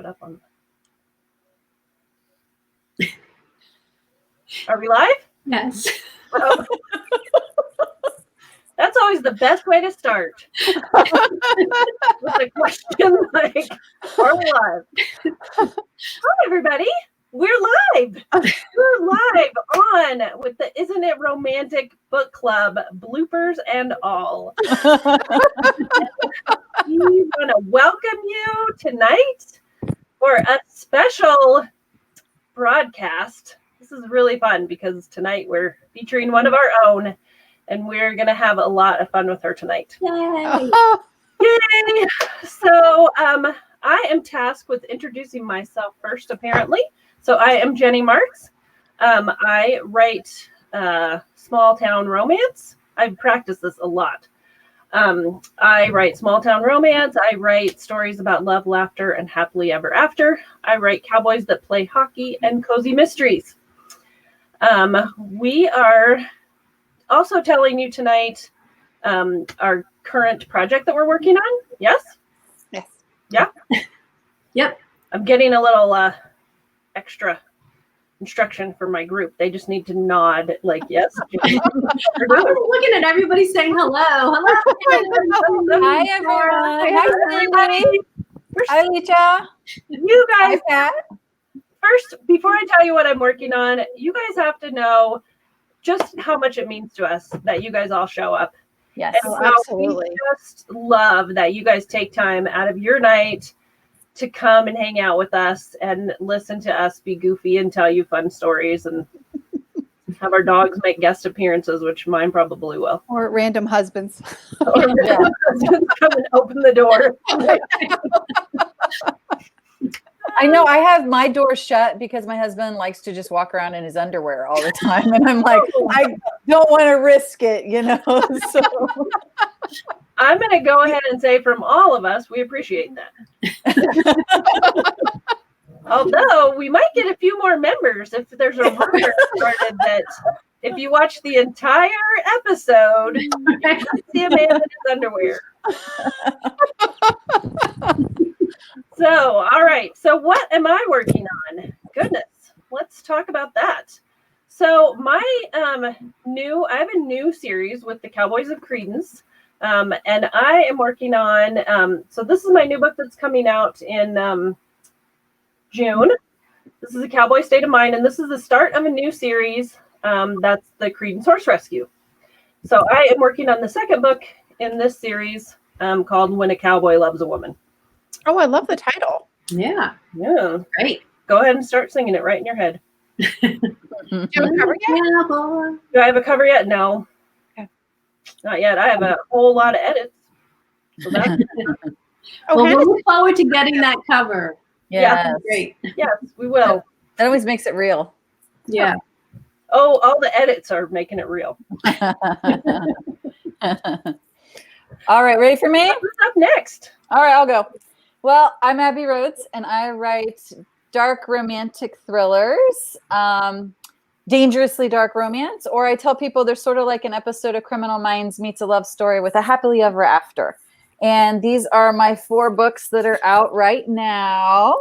it up on. Are we live? Yes. Oh. That's always the best way to start. With a question like, are we live? Hi, everybody. We're live. We're live on with the Isn't It Romantic Book Club bloopers and all. We want to welcome you tonight for a special broadcast. This is really fun because tonight we're featuring one of our own, and we're going to have a lot of fun with her tonight. Yay. Yay! So I am tasked with introducing myself first, apparently. So I am Jennie Marts. I write small town romance. I've practiced this a lot. I write small town romance. I write stories about love, laughter, and happily ever after. I write cowboys that play hockey and cozy mysteries. We are also telling you tonight our current project that we're working on. Yes? Yes. Yeah? Yep. I'm getting a little extra instruction for my group. They just need to nod like, yes. I was looking at everybody saying hello. Hello. Hi, everyone. Hi, everybody. Hi, Alicia. You guys, Hi, Pat. first, before I tell you what I'm working on, you guys have to know just how much it means to us that you guys all show up. Yes, And so absolutely. we just love that you guys take time out of your night to come and hang out with us and listen to us be goofy and tell you fun stories and have our dogs make guest appearances, which mine probably will. Or random husbands. Or come and open the door. I know I have my door shut because my husband likes to just walk around in his underwear all the time. And I'm like, I don't want to risk it, you know? So I'm going to go ahead and say from all of us, we appreciate that. Although we might get a few more members if there's a rumor started that if you watch the entire episode, you can see a man in his underwear. So, all right. So what am I working on? Goodness, let's talk about that. So my I have a new series with the Cowboys of Credence. And I am working on, so this is my new book that's coming out in June. This is A Cowboy State of Mind, and this is the start of a new series. That's the Credence Horse Rescue. So I am working on the second book in this series called When a Cowboy Loves a Woman. Oh, I love the title. Yeah. Yeah. Great. Go ahead and start singing it right in your head. Do you have a cover yet? Yeah, boy. Do I have a cover yet? No. Okay. Not yet. I have a whole lot of edits. So that's Oh, Well, Hannah- we look forward to getting that cover. yeah, Great. yes, we will. that always makes it real. Yeah. Oh, all the edits are making it real. All right, ready for me? What's up next? All right, I'll go. Well, I'm Abbie Roads, and I write dark romantic thrillers, dangerously dark romance, or I tell people they're sort of like an episode of Criminal Minds meets a love story with a happily ever after. And these are my 4 books that are out right now.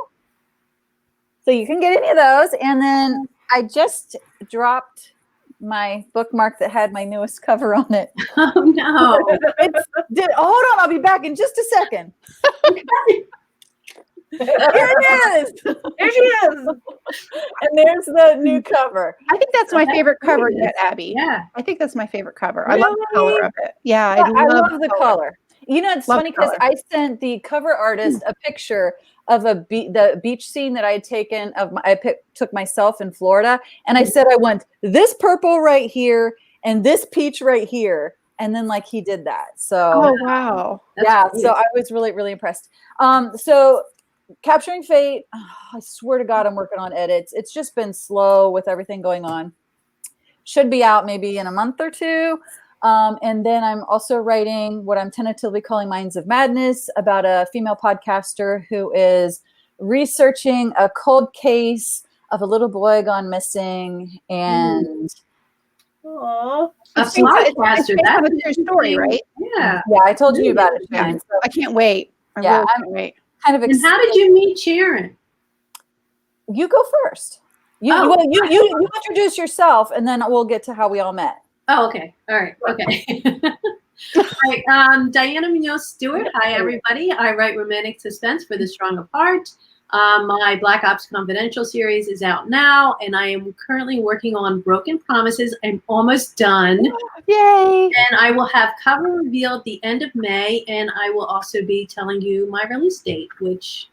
So you can get any of those. And then I just dropped my bookmark that had my newest cover on it. Oh, no. Hold on, I'll be back in just a second. Here it is. There she is. And there's the new cover. I think that's my favorite cover yet, Abby. Yeah. I think that's my favorite cover. I love the color of it. Yeah, I love the color. You know, it's Love funny the because color. I sent the cover artist a picture of the beach scene that I had taken of took myself in Florida, and I said I want this purple right here and this peach right here, and then like he did that. So Oh, wow. yeah, That's so I was really, really impressed. So Capturing Fate, I swear to God, I'm working on edits. It's just been slow with everything going on. Should be out maybe in a month or 2. And then I'm also writing what I'm tentatively calling Minds of Madness about a female podcaster who is researching a cold case of a little boy gone missing. And Aww. A It's based podcaster. on a That's true story, right? Yeah. yeah, I told you about it, Yeah. Sharon. So, I can't wait. I Yeah, really can't wait. kind of. And how did you meet Sharon? You go first. You introduce yourself, and then we'll get to how we all met. Oh, okay. All right. Okay. All right. Diana Muñoz Stewart. Hi, everybody. I write romantic suspense for The Strong of Heart. My Black Ops Confidential series is out now, and I am currently working on Broken Promises. I'm almost done. Yay! And I will have cover reveal at the end of May, and I will also be telling you my release date, which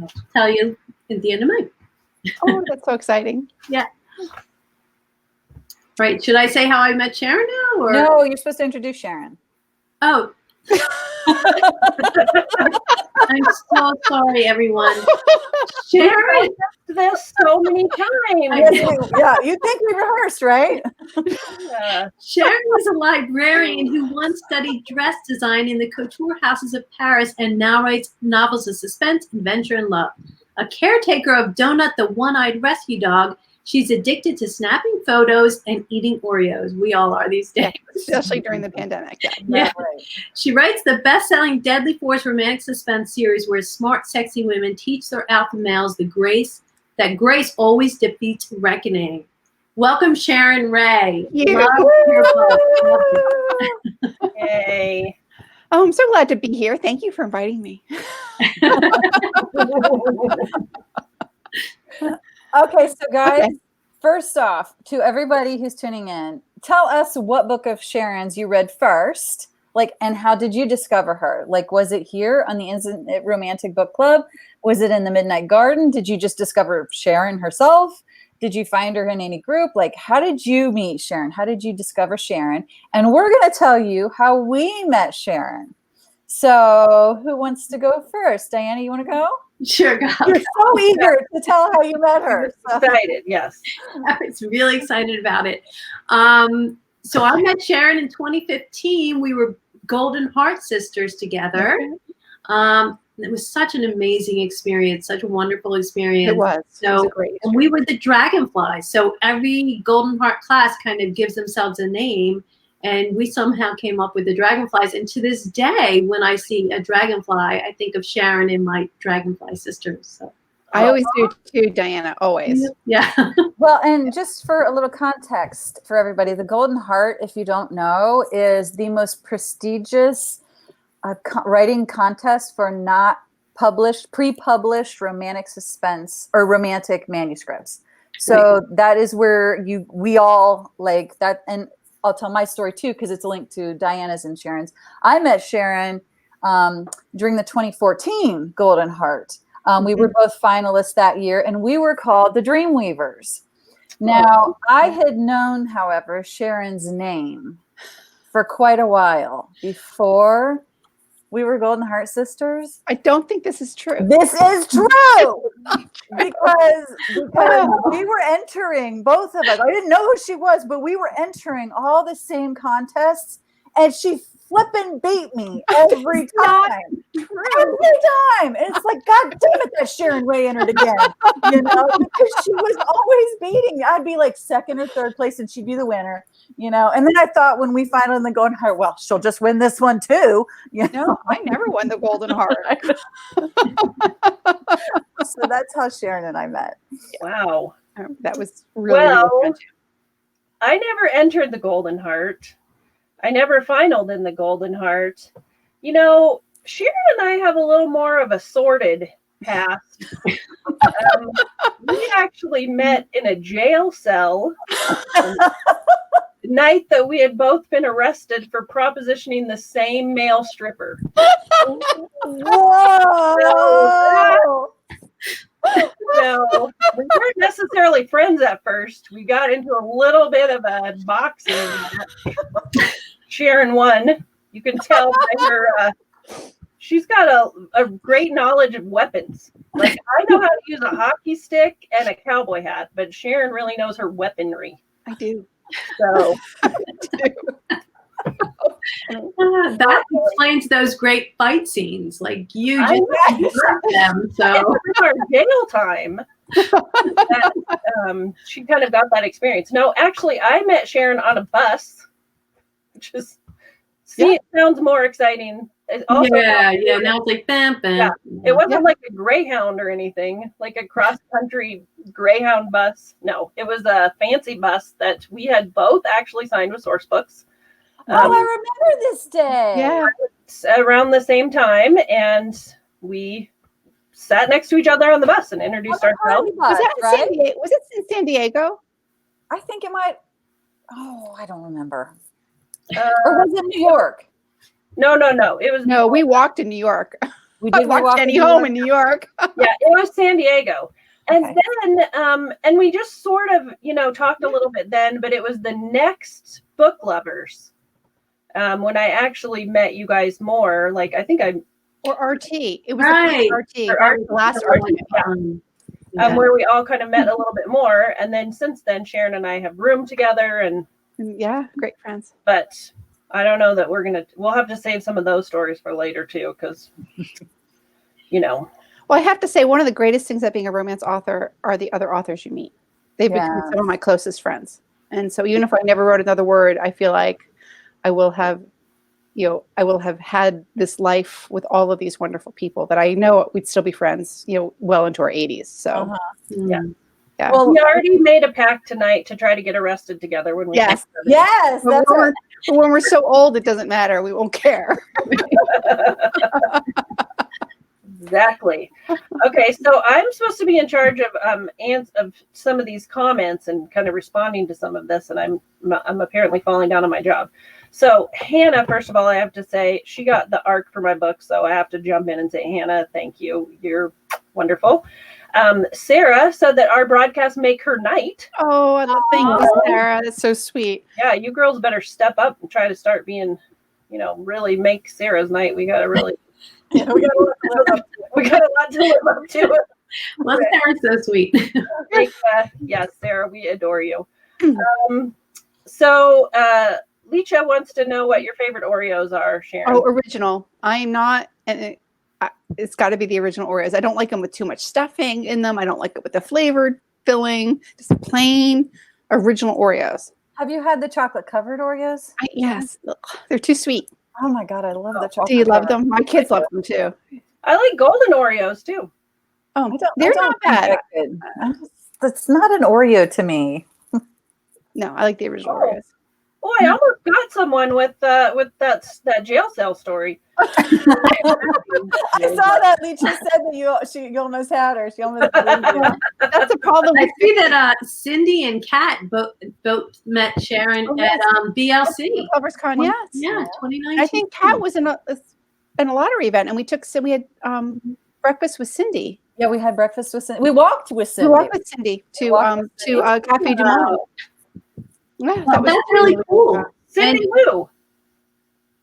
I'll tell you at the end of May. Oh, that's so exciting. Yeah. Right. Should I say how I met Sharon now? Or? No, you're supposed to introduce Sharon. Oh. I'm so sorry, everyone. Sharon did this so many times. Yeah, you think we rehearsed, right? Yeah. Sharon was a librarian who once studied dress design in the couture houses of Paris and now writes novels of suspense, adventure, and love. A caretaker of Donut, the one-eyed rescue dog, she's addicted to snapping photos and eating Oreos. We all are these days. Especially during the pandemic. Yeah. She writes the best-selling Deadly Force romantic suspense series where smart, sexy women teach their alpha males grace always defeats reckoning. Welcome, Sharon Wray. You. Yay. Oh, I'm so glad to be here. Thank you for inviting me. Okay, so guys, first off, to everybody who's tuning in, tell us what book of Sharon's you read first, and how did you discover her? Was it here on the Isn't It Romantic Book Club? Was it in the Midnight Garden? Did you just discover Sharon herself? Did you find her in any group? How did you meet Sharon? How did you discover Sharon? And we're going to tell you how we met Sharon. So who wants to go first? Diana, you want to go? Sure, go. You're so eager to tell how you met her. So. Excited, yes. I was really excited about it. So I met Sharon in 2015. We were Golden Heart sisters together. It was such an amazing experience, such a wonderful experience. It was. So, it was a great and we were the Dragonflies. So every Golden Heart class kind of gives themselves a name. And we somehow came up with the Dragonflies. And to this day, when I see a dragonfly, I think of Sharon and my Dragonfly sisters. So I always do too, Diana, always. Yeah. Well, and just for a little context for everybody, the Golden Heart, if you don't know, is the most prestigious writing contest for not pre-published romantic suspense or romantic manuscripts. So that is where we all like that. And I'll tell my story too, because it's linked to Diana's and Sharon's. I met Sharon during the 2014 Golden Heart. We were both finalists that year, and we were called the Dreamweavers. Now, I had known, however, Sharon's name for quite a while before we were Golden Heart sisters. I don't think this is true. This is true because we were entering, both of us. I didn't know who she was, but we were entering all the same contests, and she flipping beat me every time. Every time. And it's like, God damn it, that Sharon Wray entered again. Because she was always beating me. I'd be like second or third place, and she'd be the winner. And then I thought when we finally Golden Heart, well, she'll just win this one too. No, I never won the Golden Heart. So that's how Sharon and I met. Wow. That was really fun. I never entered the Golden Heart. I never finaled in the Golden Heart. Sharon and I have a little more of a sordid past. We actually met in a jail cell the night that we had both been arrested for propositioning the same male stripper. Whoa! So we weren't necessarily friends at first. We got into a little bit of a boxing match. Sharon won. You can tell by her. She's got a great knowledge of weapons. I know how to use a hockey stick and a cowboy hat, but Sharon really knows her weaponry. I do. So that explains those great fight scenes. You just them. So our jail time, she kind of got that experience. No, actually, I met Sharon on a bus, which is it sounds more exciting Also, yeah. Now it's like bam, bam. Yeah. It wasn't like a Greyhound or anything, like a cross-country Greyhound bus. No, it was a fancy bus that we had both actually signed with source books. I remember this day. Yeah. Around the same time, and we sat next to each other on the bus and introduced ourselves. Was that in San Diego? Was it in San Diego? I think it might. Oh, I don't remember. Or was it New York? No. It was No, we walked in New York. We I walked Jennie home in New York. Yeah, it was San Diego. And then, and we just sort of, talked a little bit then, but it was the next Book Lovers when I actually met you guys more. Like, I think Or RT. It was Right. RT. Or The last RT. where we all kind of met a little bit more. And then since then, Sharon and I have roomed together, Yeah, great friends. but I don't know that we'll have to save some of those stories for later too, because, Well, I have to say, one of the greatest things about being a romance author are the other authors you meet. They've become some of my closest friends. And so even if I never wrote another word, I feel like I will have had this life with all of these wonderful people that I know we'd still be friends, well into our 80s. So, yeah. Well, We already made a pact tonight to try to get arrested together when we yes. yes, that's right. But when we're so old, it doesn't matter. We won't care. Exactly. Okay, so I'm supposed to be in charge of some of these comments and kind of responding to some of this, and I'm apparently falling down on my job. So Hannah, first of all, I have to say she got the arc for my book, so I have to jump in and say, Hannah, thank you. You're wonderful. Sarah said that our broadcasts make her night. Oh, I love thank you, Sarah. That's so sweet. Yeah, you girls better step up and try to start being, really make Sarah's night. We gotta really, we got a lot to live up to. Well, Sarah's so sweet. Yes, Sarah, we adore you. So Leisha wants to know what your favorite Oreos are, Sharon. Oh, original. I'm not, and it's got to be the original Oreos. I don't like them with too much stuffing in them. I don't like it with the flavored filling. Just plain original Oreos. Have you had the chocolate covered Oreos? Yes, ugh, they're too sweet. Oh my God, I love the chocolate. Do you love covered. them? My kids love them too. I like golden Oreos too. Oh, they're not bad. That's not an Oreo to me. No, I like the original Oreos. Boy, I almost got someone with that jail cell story. I saw that Leisha said that you almost had her. She almost believed you. That's a problem I with see that Cindy and Kat both met Sharon at BLC. Lovers Con. Yes. Yeah, 2019. I think Kat was in a lottery event, and we had breakfast with Cindy. Yeah, we had breakfast with Cindy. We walked with Cindy. We walked with Cindy to Cafe du Monde. Yeah, That's really cool. Cindy who?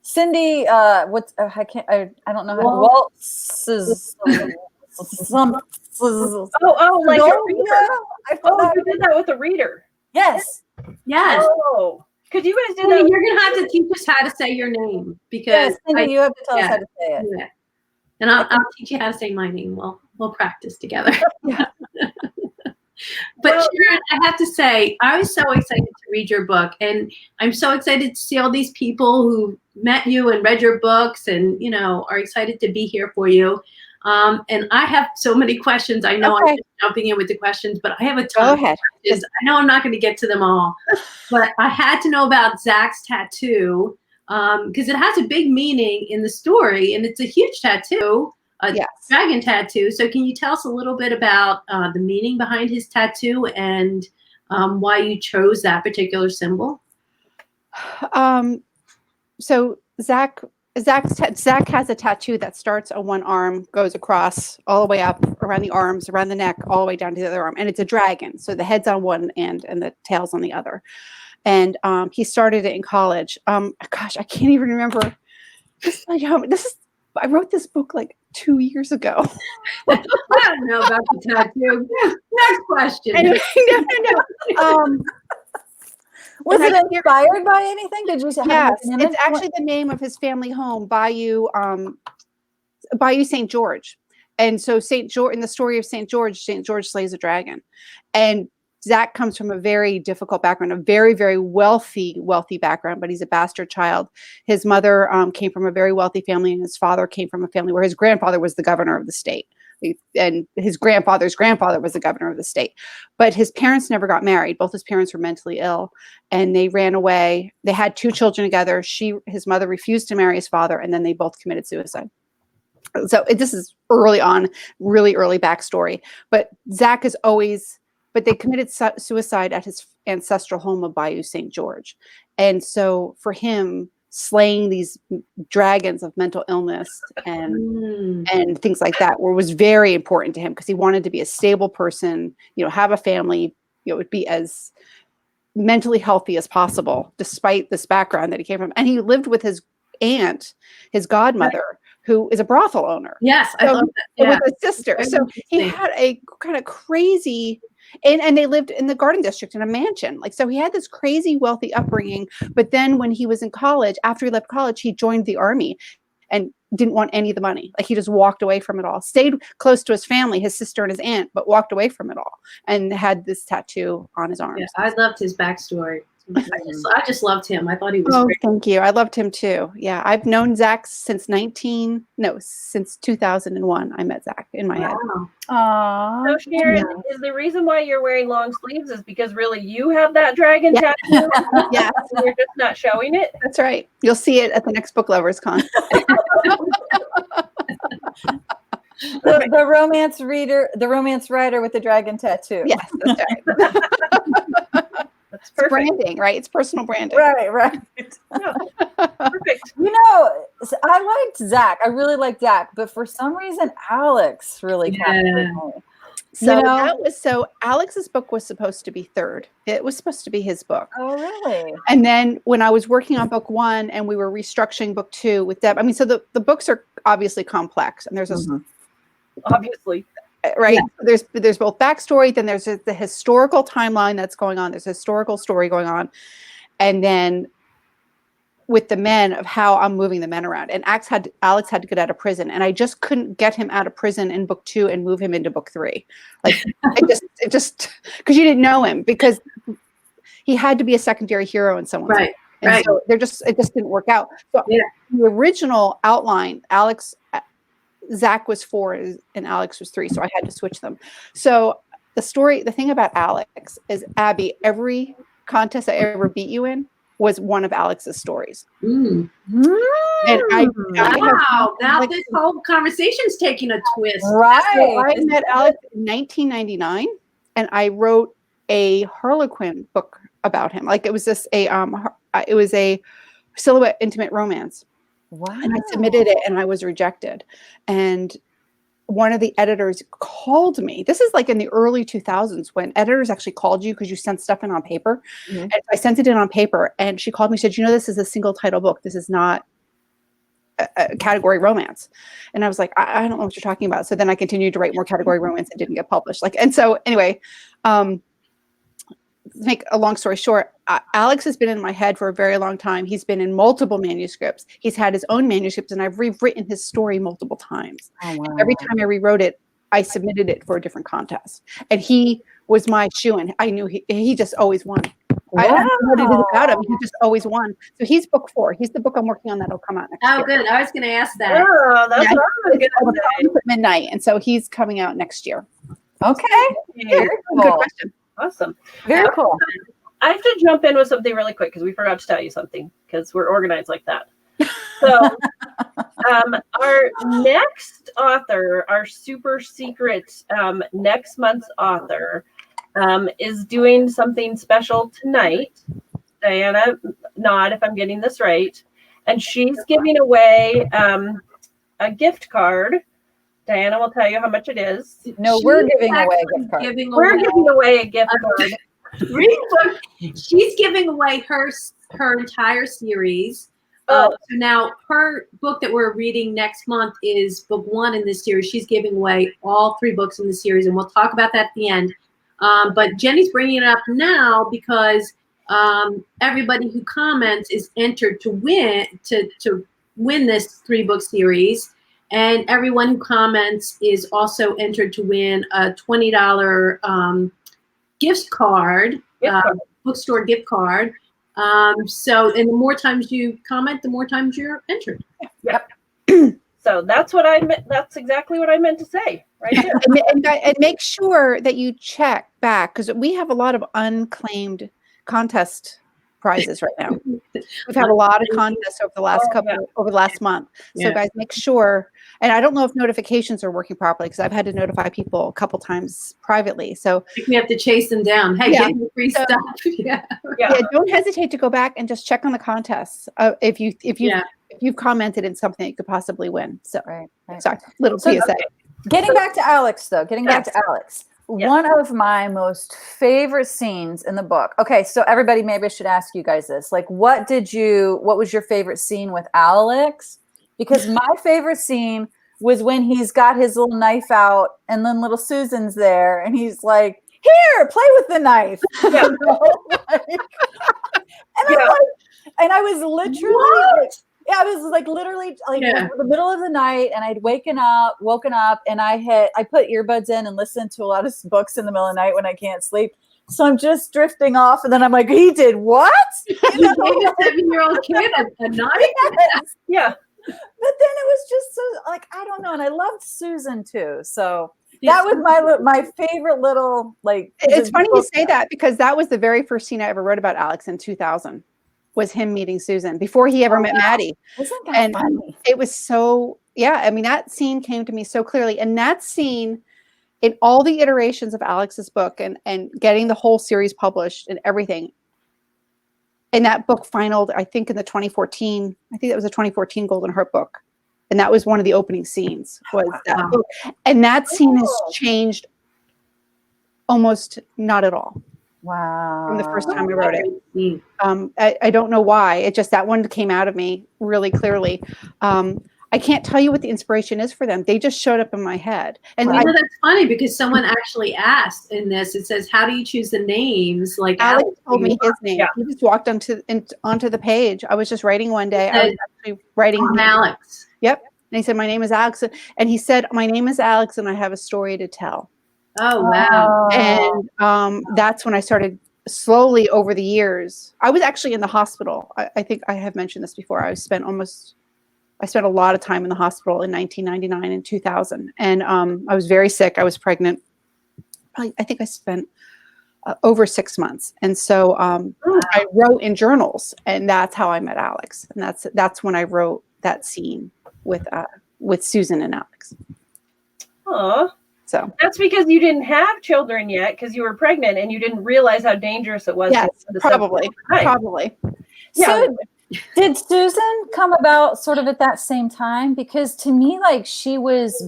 Cindy, I don't know how to waltzes. Oh, like a reader. Oh, you did that with a reader. Yes. Yes. Oh, could you guys do Cindy, that? you're gonna have to teach us how to say your name because Cindy, you have to tell us how to say it. Yeah. And I'll teach you how to say my name. We'll practice together. But Sharon, I have to say, I was so excited to read your book, and I'm so excited to see all these people who met you and read your books, and are excited to be here for you. And I have so many questions. I know I'm just jumping in with the questions, but I have a ton of questions. I know I'm not going to get to them all, but I had to know about Zach's tattoo because it has a big meaning in the story, and it's a huge tattoo. Dragon tattoo. So can you tell us a little bit about the meaning behind his tattoo and why you chose that particular symbol? So Zach has a tattoo that starts on one arm, goes across all the way up around the arms, around the neck, all the way down to the other arm. And it's a dragon. So the head's on one end and the tail's on the other. And he started it in college. Gosh, I can't even remember. I wrote this book like 2 years ago. I don't know about the tattoo. Next question. Anyway, no. Was it inspired by anything? Did you say? Yes, it's actually the name of his family home, Bayou St. George. And so St. George, in the story of St. George slays a dragon. And Zach comes from a very difficult background, a very, very wealthy background, but he's a bastard child. His mother came from a very wealthy family, and his father came from a family where his grandfather was the governor of the state. And his grandfather's grandfather was the governor of the state. But his parents never got married. Both his parents were mentally ill, and they ran away. They had 2 children together. His mother refused to marry his father, and then they both committed suicide. So this is early on, really early backstory. But Zach is always... But they committed suicide at his ancestral home of Bayou St. George. And so for him, slaying these dragons of mental illness and things like that was very important to him, because he wanted to be a stable person, have a family, be as mentally healthy as possible, despite this background that he came from. And he lived with his aunt, his godmother, who is a brothel owner. Yes, I love that. Yeah. With his sister. So he had a kind of crazy... And they lived in the Garden District in a mansion. So he had this crazy wealthy upbringing. But then when he was in college, after he left college, he joined the army and didn't want any of the money. He just walked away from it all, stayed close to his family, his sister and his aunt, but walked away from it all and had this tattoo on his arm. Yeah, I loved his backstory. I just loved him. I thought he was great. Thank you. I loved him too. Yeah. I've known Zach since 2001. I met Zach in my head. Aww. So Sharon, is the reason why you're wearing long sleeves is because really you have that dragon tattoo? Yeah. You're just not showing it? That's right. You'll see it at the next Book Lovers Con. The romance writer with the dragon tattoo. Yes, that's right. That's perfect. Branding, right? It's personal branding. Right. Yeah. Perfect. I liked Zach. I really liked Zach, but for some reason, Alex really captured me. So Alex's book was supposed to be 3rd. It was supposed to be his book. Oh, really? And then when I was working on book 1 and we were restructuring book 2 with Deb, so the books are obviously complex, and there's Obviously. right. Yeah. There's both backstory, then there's the historical timeline that's going on. There's a historical story going on. And then with the men, of how I'm moving the men around. And Alex had to get out of prison, and I just couldn't get him out of prison in book 2 and move him into book 3. It just because you didn't know him, because he had to be a secondary hero in someone's life. And so it just didn't work out. So the original outline, Zach was 4 and Alex was 3, so I had to switch them. So the thing about Alex is, Abbie, every contest I ever beat you in was one of Alex's stories. And now this whole conversation's taking a twist. Right. So I met Alex in 1999, and I wrote a Harlequin book about him. It was a silhouette intimate romance. Wow. And I submitted it, and I was rejected. And one of the editors called me. This is in the early 2000s, when editors actually called you because you sent stuff in on paper. And I sent it in on paper, and she called me and said, this is a single title book. This is not a category romance. And I was like, I don't know what you're talking about. So then I continued to write more category romance and didn't get published. And so anyway, to make a long story short, Alex has been in my head for a very long time. He's been in multiple manuscripts. He's had his own manuscripts, and I've rewritten his story multiple times. Oh, wow. Every time I rewrote it, I submitted it for a different contest. And he was my shoe-in. I knew he just always won. Wow. I don't know what it is about him. He just always won. So he's book 4. He's the book I'm working on that'll come out next year. Oh, good. I was going to ask that. Oh, that's what I was going to say. At midnight. And so he's coming out next year. Okay. Very cool. Good question. Awesome. Very cool. I have to jump in with something really quick because we forgot to tell you something, because we're organized like that. So our next author, our super secret next month's author, is doing something special tonight. Diana, nod if I'm getting this right. And she's giving away a gift card. Diana will tell you how much it is. No, we're giving away a gift card. We're giving away a gift card. She's giving away her entire series. So now her book that we're reading next month is book 1 in this series. She's giving away all 3 books in the series, and we'll talk about that at the end. But Jenny's bringing it up now because everybody who comments is entered to win this 3-book series. And everyone who comments is also entered to win a $20 gift card, bookstore gift card. So, and the more times you comment, the more times you're entered. Yep. So that's what I meant. That's exactly what I meant to say right there. And make sure that you check back, because we have a lot of unclaimed contest prizes right now. We've had a lot of contests over the last over the last month. So guys, make sure. And I don't know if notifications are working properly, because I've had to notify people a couple times privately. So we have to chase them down. Hey, get me free stuff. Yeah, don't hesitate to go back and just check on the contests if you've commented in something you could possibly win. So sorry, little PSA. Getting back to Alex, though. One of my most favorite scenes in the book. Okay, so everybody, maybe I should ask you guys this. Like, what was your favorite scene with Alex? Because my favorite scene was when he's got his little knife out and then little Susan's there and he's like, here, play with the knife. And I was literally I was like literally like in the middle of the night, and I'd woken up, and I put earbuds in and listened to a lot of books in the middle of the night when I can't sleep. So I'm just drifting off, and then I'm like, he did what? You know, a 7-year-old kid a knife? Yeah. But then it was just so like, I don't know, and I loved Susan too. So that was my favorite little like. It's funny you say that, because that was the very first scene I ever wrote about Alex in 2000. Was him meeting Susan before he ever met Maddie. Isn't that funny? It was so, I mean, that scene came to me so clearly. And that scene, in all the iterations of Alex's book and getting the whole series published and everything, and that book finaled, I think, in the 2014, I think that was a 2014 Golden Heart book. And that was one of the opening scenes, was that book. And that scene has changed almost not at all. Wow. From the first time I wrote it. I don't know why. It just, that one came out of me really clearly. I can't tell you what the inspiration is for them. They just showed up in my head. And that's funny, because someone actually asked in this, it says, how do you choose the names? Like Alex told me his name. Yeah. He just walked onto the page. I was just writing one day. I was actually writing Alex. Yep. And he said, my name is Alex. And he said, my name is Alex and I have a story to tell. Oh, wow. And that's when I started slowly over the years. I was actually in the hospital. I think I have mentioned this before. I spent a lot of time in the hospital in 1999 and 2000. And I was very sick. I was pregnant. I think I spent over 6 months. And so I wrote in journals, and that's how I met Alex. And that's when I wrote that scene with Susan and Alex. Aw. So that's because you didn't have children yet, because you were pregnant and you didn't realize how dangerous it was. Yes, probably. Yeah. So did Susan come about sort of at that same time? Because to me, like, she was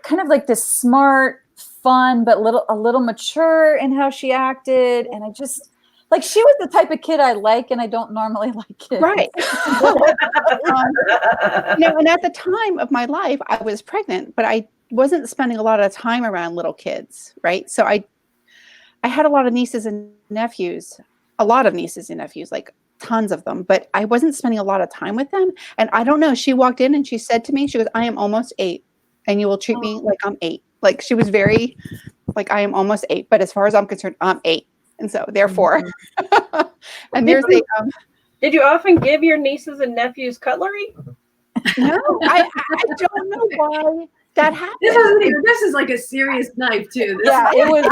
kind of like this smart, fun, but a little mature in how she acted. And I just, like, she was the type of kid I like, and I don't normally like kids. Right. And at the time of my life, I was pregnant, but I wasn't spending a lot of time around little kids, right? So I had a lot of nieces and nephews, like tons of them, but I wasn't spending a lot of time with them. And I don't know, she walked in and she said to me, she goes, I am almost 8 and you will treat me like I'm 8. Like, she was very like, I am almost 8, but as far as I'm concerned, I'm 8. And so therefore, and there's did you often give your nieces and nephews cutlery? No, I don't know why that happened. This is like a serious knife too. It was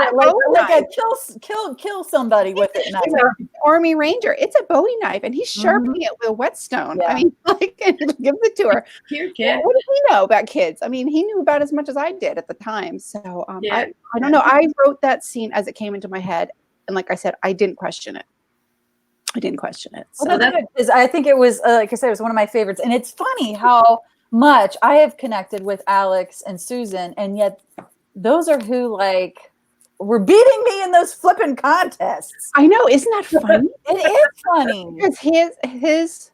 like a kill somebody with it. It's an Army Ranger. It's a Bowie knife, and he's sharpening it with a whetstone. Yeah. I mean, like, give it to her. Here, kid. What does he know about kids? I mean, he knew about as much as I did at the time. So I don't know. I wrote that scene as it came into my head, and like I said, I didn't question it. So I think it was, like I said, it was one of my favorites. And it's funny how much I have connected with Alex and Susan, and yet those are who, like, were beating me in those flipping contests. I know. Isn't that funny? It is funny. Because his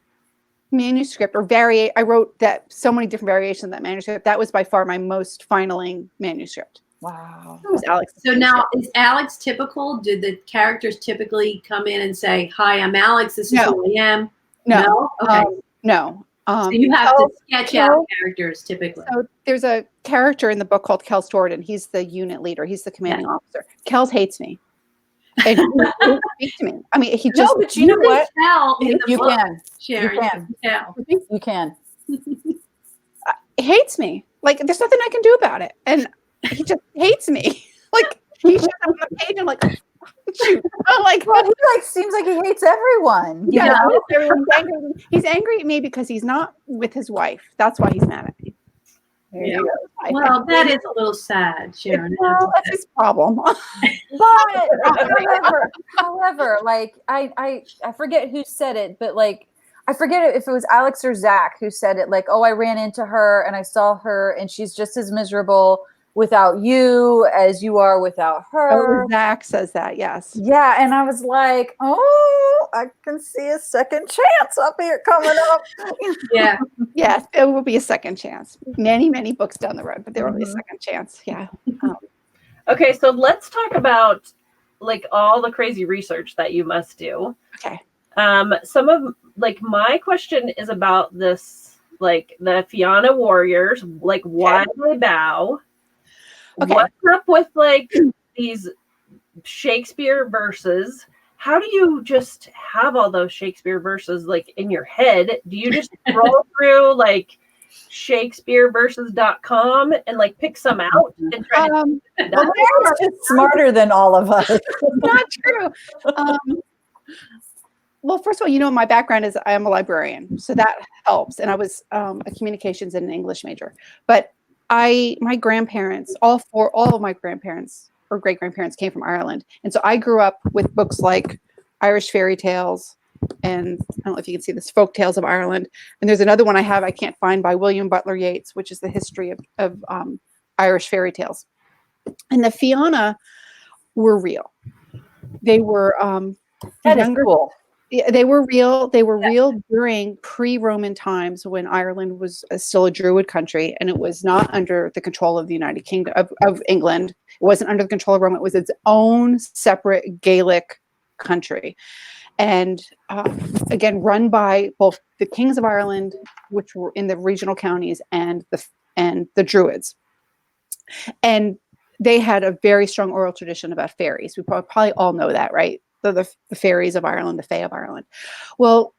manuscript, or I wrote that so many different variations of that manuscript. That was by far my most finaling manuscript. Wow. It was Alex. So now, is Alex typical? Do the characters typically come in and say, hi, I'm Alex, this is who I am? No. Okay. No. So you have to sketch out Kel- characters typically. So there's a character in the book called Kel Stewart, and he's the unit leader. He's the commanding officer. Kels hates me. And he won't speak to me. I mean, he just. No, but you know what? Tell in the You book, can. Sharon. You can. Tell. You can. He hates me. Like, there's nothing I can do about it. And he just hates me. Like, he shows up on the page and like, shoot. I'm like, Well, he like seems like he hates everyone. You yeah, know? everyone's angry. He's angry at me because he's not with his wife. That's why he's mad at me. There you go. Well, that is a little sad, Sharon. Well, that's his problem. But however, like I forget who said it, but like I forget if it was Alex or Zach who said it. Like, oh, I ran into her and I saw her, and she's just as miserable without you as you are without her. Oh, Zach says that, yes. Yeah, and I was like, oh, I can see a second chance up here coming up. Yeah. Yes, it will be a second chance. Many, many books down the road, but there will be a second chance. Yeah. Okay, so let's talk about like all the crazy research that you must do. Okay. Some of like my question is about this, like the Fianna warriors, like why do they bow? Okay. What's up with like these Shakespeare verses? How do you just have all those Shakespeare verses like in your head? Do you just scroll through like shakespeareverses.com and like pick some out and try to Well, Mary's just smarter than all of us. not true. Well, first of all, you know, my background is I am a librarian, so that helps. And I was a communications and an English major. But my grandparents, all of my grandparents or great grandparents came from Ireland, and so I grew up with books like Irish fairy tales, and I don't know if you can see this, Folk Tales of Ireland. And there's another one I can't find, by William Butler Yeats, which is the history of Irish fairy tales. And the Fianna were real. They were That is cool. Yeah, they were real. They were real during pre-Roman times when Ireland was still a Druid country, and it was not under the control of the United Kingdom of England. It wasn't under the control of Rome. It was its own separate Gaelic country, and again, run by both the kings of Ireland, which were in the regional counties, and the Druids. And they had a very strong oral tradition about fairies. We probably all know that, right? The fairies of Ireland, the Fae of Ireland. Well,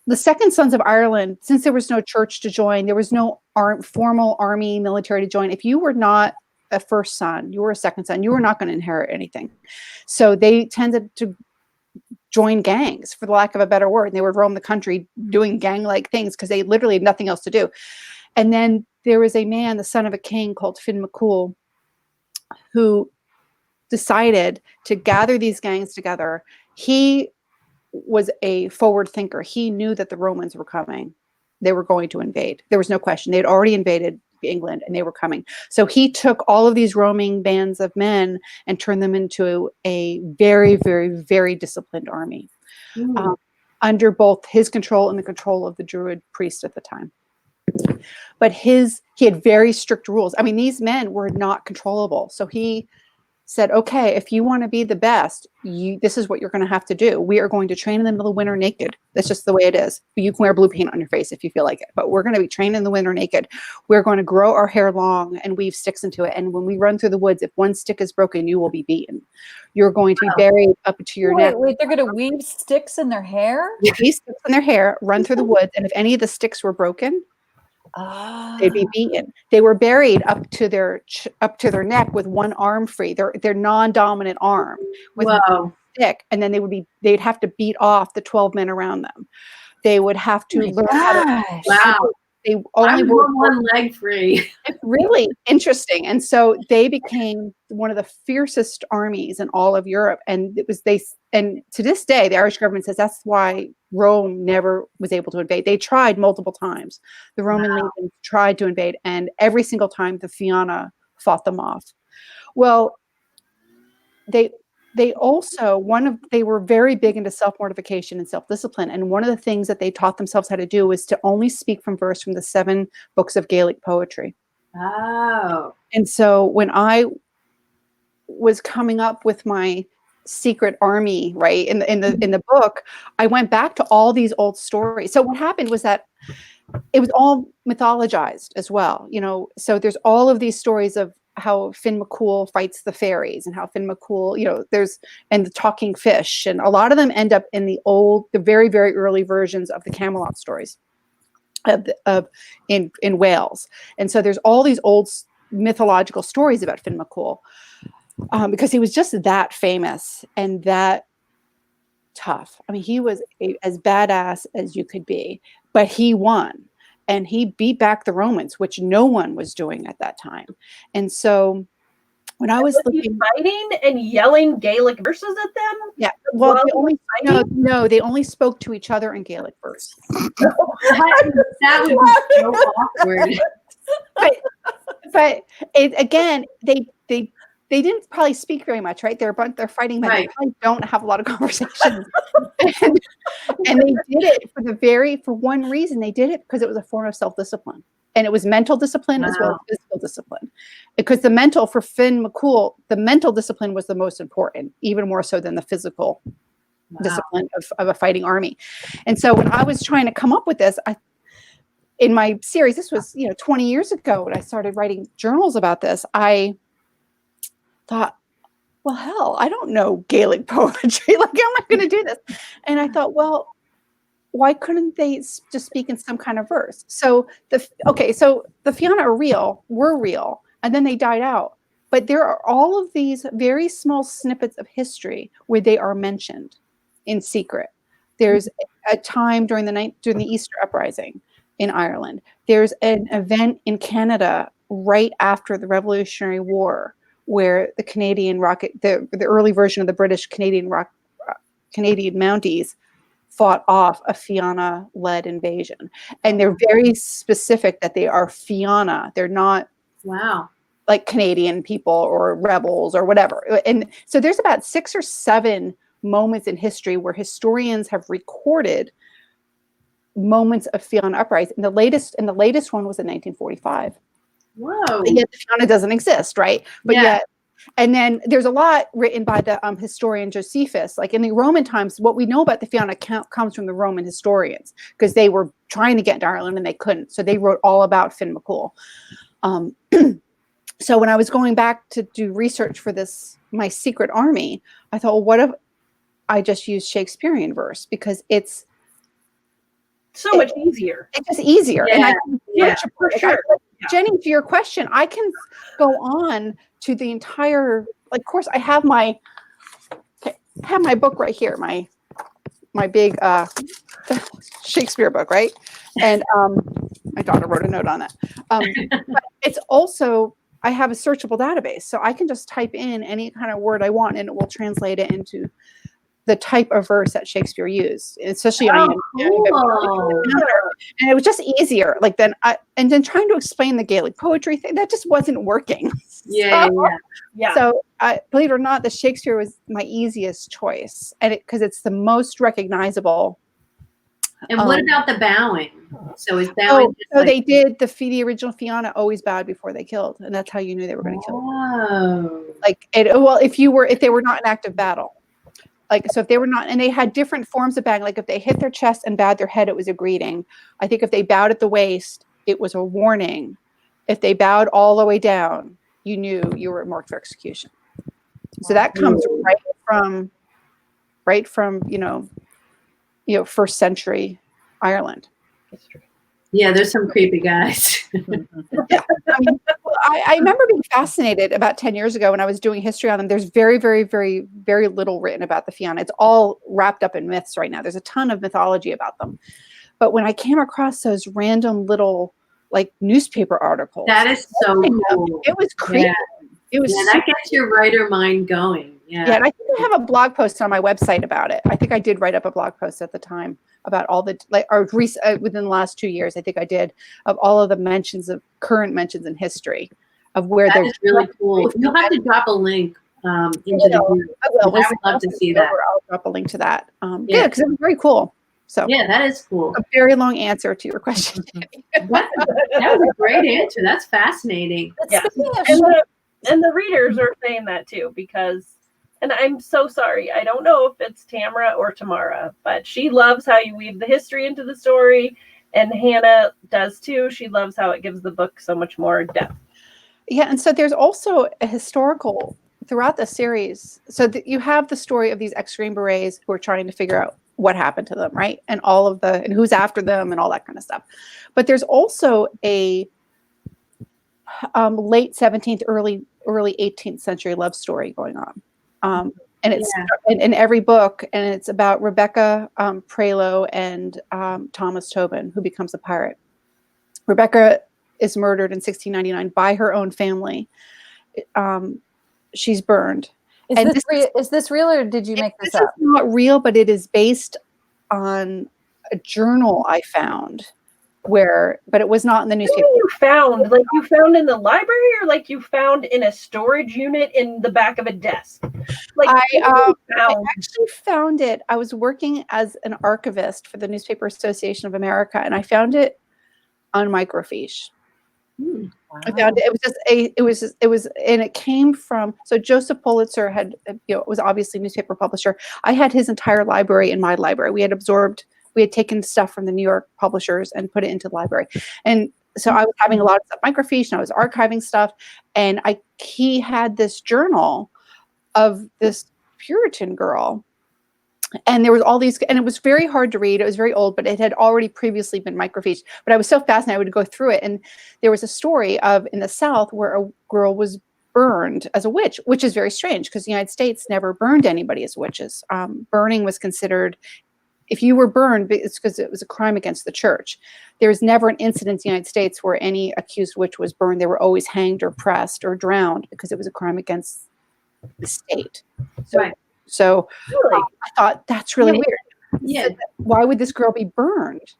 the second sons of Ireland, since there was no church to join, there was no formal army, military to join. If you were not a first son, you were a second son, you were not going to inherit anything. So they tended to join gangs, for the lack of a better word. And they would roam the country doing gang-like things because they literally had nothing else to do. And then there was a man, the son of a king, called Finn McCool, who decided to gather these gangs together. He was a forward thinker. He knew that the Romans were coming. They were going to invade. There was no question. They had already invaded England and they were coming. So he took all of these roaming bands of men and turned them into a very, very, very disciplined army under both his control and the control of the Druid priest at the time. But he had very strict rules. I mean, these men were not controllable. So he said, okay, if you want to be the best, this is what you're going to have to do. We are going to train in the middle of winter naked. That's just the way it is. But you can wear blue paint on your face if you feel like it. But we're going to be trained in the winter naked. We're going to grow our hair long and weave sticks into it. And when we run through the woods, if one stick is broken, you will be beaten. You're going to be buried up to your neck. Wait, they're going to weave sticks in their hair? Weave sticks in their hair, run through the woods. And if any of the sticks were broken, they'd be beaten. They were buried up to their neck with one arm free, their non-dominant arm with one stick, and then they'd have to beat off the 12 men around them. They would have to learn how to. They only were one leg free. It's really interesting, and so they became one of the fiercest armies in all of Europe. And and to this day, the Irish government says that's why Rome never was able to invade. They tried multiple times. The Roman legions tried to invade, and every single time the Fianna fought them off. Well, they were very big into self-mortification and self-discipline. And one of the things that they taught themselves how to do was to only speak from verse from the 7 books of Gaelic poetry. Oh. And so when I was coming up with my secret army, right, in the book, I went back to all these old stories. So what happened was that it was all mythologized as well, you know. So there's all of these stories of how Finn McCool fights the fairies and how Finn McCool, you know, and the talking fish, and a lot of them end up in the very, very early versions of the Camelot stories in Wales. And so there's all these old mythological stories about Finn McCool because he was just that famous and that tough. I mean, he was as badass as you could be, but he won. And he beat back the Romans, which no one was doing at that time. And so when I was fighting and yelling Gaelic verses at them? Yeah. Well, they only spoke to each other in Gaelic verse. That would be so awkward. But again, they didn't probably speak very much, right? They're fighting men. Right. They probably don't have a lot of conversations. and they did it for one reason. They did it because it was a form of self-discipline. And it was mental discipline as well as physical discipline. Because for Finn McCool, the mental discipline was the most important, even more so than the physical discipline of a fighting army. And so when I was trying to come up with this, in my series, this was 20 years ago when I started writing journals about this, I thought, well, hell, I don't know Gaelic poetry. Like, how am I going to do this? And I thought, well, why couldn't they just speak in some kind of verse? So the Fianna were real, and then they died out. But there are all of these very small snippets of history where they are mentioned in secret. There's a time during the Easter Uprising in Ireland. There's an event in Canada right after the Revolutionary War where the Canadian the early version of the British Canadian Mounties fought off a Fianna-led invasion. And they're very specific that they are Fianna. They're not like Canadian people or rebels or whatever. And so there's about 6 or 7 moments in history where historians have recorded moments of Fianna uprising. And the latest one was in 1945. Whoa. But yet the Fianna doesn't exist, right? But yet, and then there's a lot written by the historian Josephus. Like in the Roman times, what we know about the Fianna comes from the Roman historians because they were trying to get into Ireland and they couldn't. So they wrote all about Finn McCool. So when I was going back to do research for my secret army, I thought, well, what if I just use Shakespearean verse? Because it's so much easier. It's just easier. Yeah. And for sure. Jenny, to your question, I can go on to the entire, of course, I have my book right here, my big Shakespeare book, right? And my daughter wrote a note on that. But it's also, I have a searchable database, so I can just type in any kind of word I want, and it will translate it into the type of verse that Shakespeare used, especially on cool. And it was just easier. And then trying to explain the Gaelic poetry thing, that just wasn't working. So believe it or not, the Shakespeare was my easiest choice, and because it's the most recognizable. And what about the bowing? So is bowing? They did the original Fianna always bowed before they killed, and that's how you knew they were going to kill them. If they were not in active battle. So if they were not, and they had different forms of bowing, like if they hit their chest and bowed their head, it was a greeting. I think if they bowed at the waist, it was a warning. If they bowed all the way down, you knew you were marked for execution. So that comes right from first century Ireland. Yeah, there's some creepy guys. Yeah. I remember being fascinated about 10 years ago when I was doing history on them. There's very, very, very, very little written about the Fianna. It's all wrapped up in myths right now. There's a ton of mythology about them. But when I came across those random little newspaper articles. That is so cool. It was creepy. Yeah. It was that gets your writer mind going. Yeah. Yeah, and I think I have a blog post on my website about it. I think I did write up a blog post at the time about all the within the last 2 years. I think I did of all of the current mentions in history of where they're really cool. You'll have to drop a link into the group. I would love to see that. I'll drop a link to that. Yeah, because it was very cool. So yeah, that is cool. A very long answer to your question. That was a great answer. That's fascinating. Yeah. And the readers are saying that too, because, and I'm so sorry, I don't know if it's Tamara or Tamara, but she loves how you weave the history into the story, And Hannah does too. She loves how it gives the book so much more depth. Yeah, and so there's also a historical throughout the series. So you have the story of these ex-Green Berets who are trying to figure out what happened to them, right? And and who's after them and all that kind of stuff. But there's also a late 17th, early 18th century love story going on. And it's in every book, and it's about Rebecca Prelo and Thomas Tobin, who becomes a pirate. Rebecca is murdered in 1699 by her own family. She's burned. Is this real, or did you make this up? This is not real, but it is based on a journal I found but it was not in the newspaper. You found in the library, or like you found in a storage unit in the back of a desk? Like I actually found it. I was working as an archivist for the Newspaper Association of America, and I found it on microfiche. Wow. I found and it came from, so Joseph Pulitzer had, was obviously a newspaper publisher. I had his entire library in my library. We had taken stuff from the New York publishers and put it into the library. And so I was having a lot of stuff microfiche, and I was archiving stuff. And he had this journal of this Puritan girl. And there was all these, and it was very hard to read. It was very old, but it had already previously been microfiche. But I was so fascinated, I would go through it. And there was a story in the South where a girl was burned as a witch, which is very strange because the United States never burned anybody as witches. Burning was considered, if you were burned, it's because it was a crime against the church. There was never an incident in the United States where any accused witch was burned. They were always hanged or pressed or drowned because it was a crime against the state. So really? I thought that's really weird. Yeah. Why would this girl be burned?